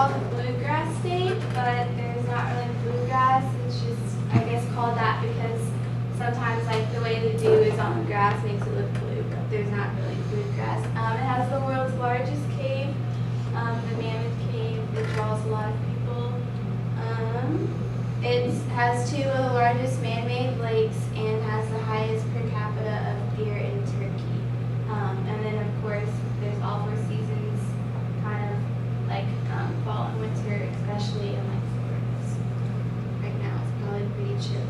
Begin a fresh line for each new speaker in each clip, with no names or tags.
called the bluegrass state, but there's not really bluegrass. It's just, I guess, called that because sometimes like the way the dew is on the grass makes it look blue, but there's not really bluegrass. It has the world's largest cave, the Mammoth Cave, that draws a lot of people. It has two of the largest man-made lakes and has the highest per capita of deer in Turkey. And then of course there's all four seasons, kind of like fall and winter, especially in like Florida. So right now it's probably pretty chill.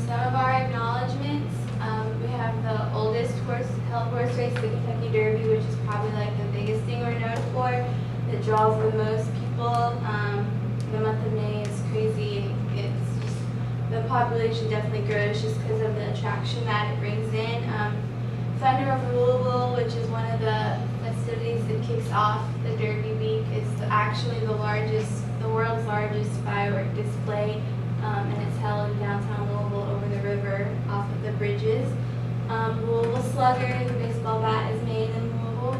Some of our acknowledgements, we have the oldest held horse race, the Kentucky Derby, which is probably like the biggest thing we're known for. It draws the most people. The month of May is crazy. It's just, the population definitely grows just because of the attraction that it brings in. Thunder of Louisville, which is one of the festivities that kicks off the Derby week, is actually the world's largest firework display, and it's held in downtown Louisville over the river off of the bridges. Louisville Slugger, the baseball bat, is made in Louisville.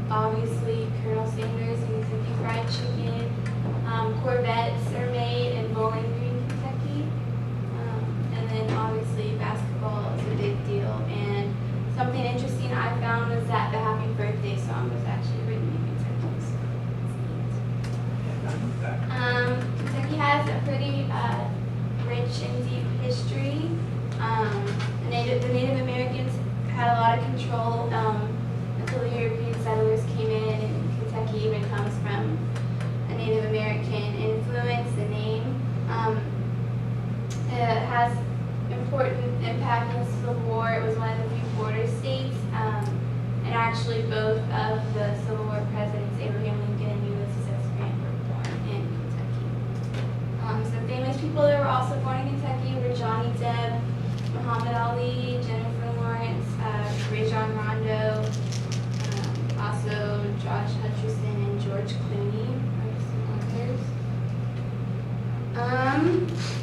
Obviously, Colonel Sanders and Kentucky Fried Chicken. Corvettes are made in Bowling Green, Kentucky. And then obviously basketball is a big deal. And something interesting I found was that the Happy Birthday song was actually written in Kentucky. So it's neat. Kentucky has a pretty rich and deep history. The Native Americans had a lot of control until the European settlers came in, and Kentucky even comes from a Native American influence, the name. It has important impact in the Civil War. It was one of the few border states, and actually both of the Civil War presidents, Abraham Lincoln and Ulysses S. Grant, were born in Kentucky. Some famous people that were also born in Kentucky were Johnny Depp, Muhammad Ali, Jennifer Lawrence, Rajon Rondo, also Josh Hutcherson and George Clooney are some others.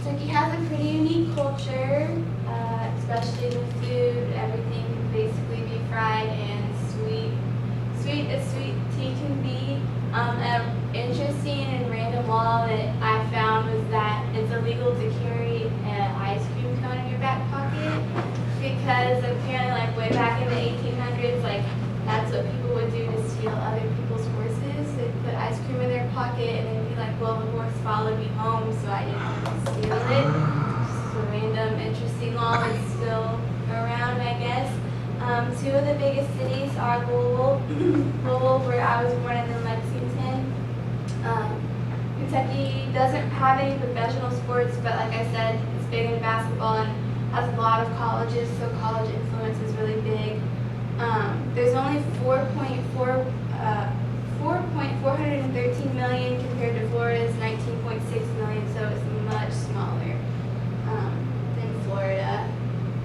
Kentucky has a pretty unique culture, especially the food. Everything can basically be fried and sweet as sweet tea can be. An interesting and random law that I found was that it's illegal to carry an ice cream cone in your back pocket, because apparently like way back in the 1800s, like that's what people would do to steal other people's horses. They'd put ice cream in their pocket and they'd be like, well, the horse followed me home, so I didn't want to steal it. Just a random, interesting law that's still around, I guess. Two of the biggest cities are Louisville, where I was born, and then Lexington. Kentucky doesn't have any professional sports, but like I said, it's big in basketball and has a lot of colleges, so college influence is really big. There's only 4.413 million compared to Florida's 19.6 million, so it's much smaller than Florida.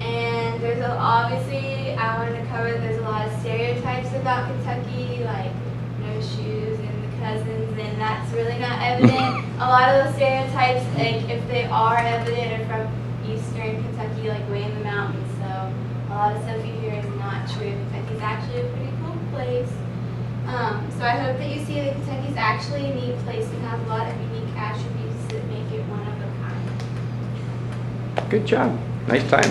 And there's obviously, I wanted to cover, there's a lot of stereotypes about Kentucky, like no shoes and the cousins, and that's really not evident. A lot of those stereotypes, like if they are evident, are from eastern Kentucky, like way in the mountains, so a lot of stuff you hear is not true. Kentucky's actually a pretty cool place. So I hope that you see that Kentucky's actually a neat place and has a lot of unique attributes that make it one of a kind.
Good job. Nice time.